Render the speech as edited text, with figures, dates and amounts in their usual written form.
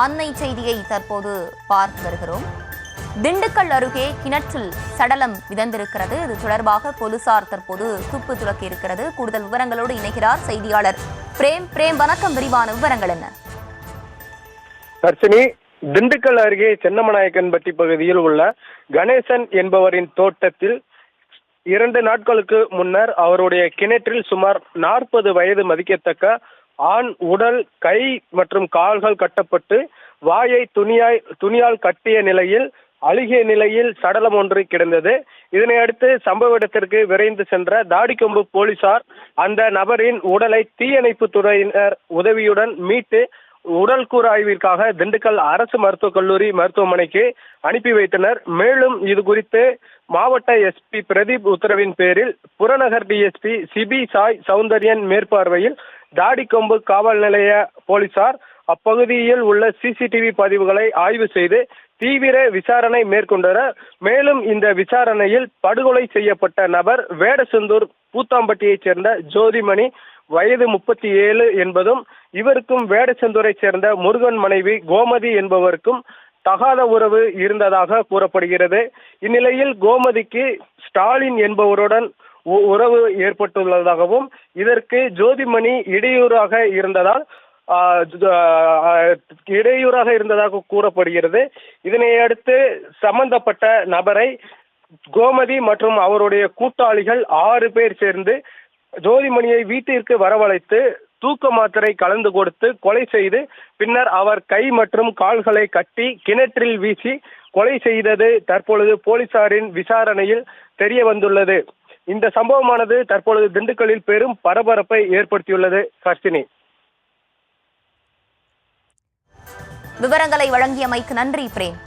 அன்னை செய்தியை தற்போது பார்த்து வருகிறோம். திண்டுக்கல் அருகே கிணற்றில் சடலம் மிதந்திருக்கிறது. இது தொடர்பாக போலீசார் தற்போது துப்பு துலக்கி இருக்கிறது. கூடுதல் விவரங்களோடு இணைகிறார் செய்தியாளர் பிரேம். வணக்கம், விரிவான விவரங்கள் என்ன? தர்ஷினி, திண்டுக்கல் அருகே சென்னமநாயக்கன்பட்டி பகுதியில் உள்ள கணேசன் என்பவரின் தோட்டத்தில் 2 நாட்களுக்கு முன்னர் அவருடைய கிணற்றில் சுமார் 40 வயது மதிக்கத்தக்க ஆண் உடல், கை மற்றும் கால்கள் கட்டப்பட்டு வாயை துணியால் கட்டிய நிலையில் அழுகிய நிலையில் சடலம் ஒன்று கிடந்தது. இதனை அடுத்து சம்பவ இடத்திற்கு விரைந்து சென்ற தாடிக்கொம்பு போலீசார் அந்த நபரின் உடலை தீயணைப்பு துறையினர் உதவியுடன் மீட்டு உடல் கூறு ஆய்விற்காக திண்டுக்கல் அரசு மருத்துவக் கல்லூரி மருத்துவமனைக்கு அனுப்பி வைத்தனர். மேலும் இது குறித்து மாவட்ட எஸ்பி பிரதீப் உத்தரவின் பேரில் புறநகர் டிஎஸ்பி சிபி சாய் சௌந்தர்யன் மேற்பார்வையில் தாடிக்கொம்பு காவல் நிலைய போலீசார் அப்பகுதியில் உள்ள சிசிடிவி பதிவுகளை ஆய்வு செய்து தீவிர விசாரணை மேற்கொண்டனர். மேலும் இந்த விசாரணையில் படுகொலை செய்யப்பட்ட நபர் வேடசந்தூர் பூத்தாம்பட்டியைச் சேர்ந்த ஜோதிமணி, வயது 37 என்பதும், இவருக்கும் வேடசந்தூரை சேர்ந்த முருகன் மனைவி கோமதி என்பவருக்கும் தகாத உறவு இருந்ததாக கூறப்படுகிறது. இந்நிலையில் கோமதிக்கு ஸ்டாலின் என்பவருடன் உறவு ஏற்பட்டுள்ளதாகவும் இதற்கு ஜோதிமணி இடையூறாக இருந்ததாக கூறப்படுகிறது. இதனை அடுத்து சம்பந்தப்பட்ட நபரை கோமதி மற்றும் அவருடைய கூட்டாளிகள் 6 பேர் சேர்ந்து ஜோதிமணியை வீட்டிற்கு வரவழைத்து தூக்க மாத்திரை கலந்து கொடுத்து கொலை செய்து பின்னர் அவர் கை மற்றும் கால்களை கட்டி கிணற்றில் வீசி கொலை செய்தது தற்பொழுது போலீசாரின் விசாரணையில் தெரிய வந்துள்ளது. இந்த சம்பவமானது தற்பொழுது திண்டுக்கல்லில் பெரும் பரபரப்பை ஏற்படுத்தியுள்ளது. கர்ஷினி, விவரங்களை வழங்கியமைக்கு நன்றி பிரேம்.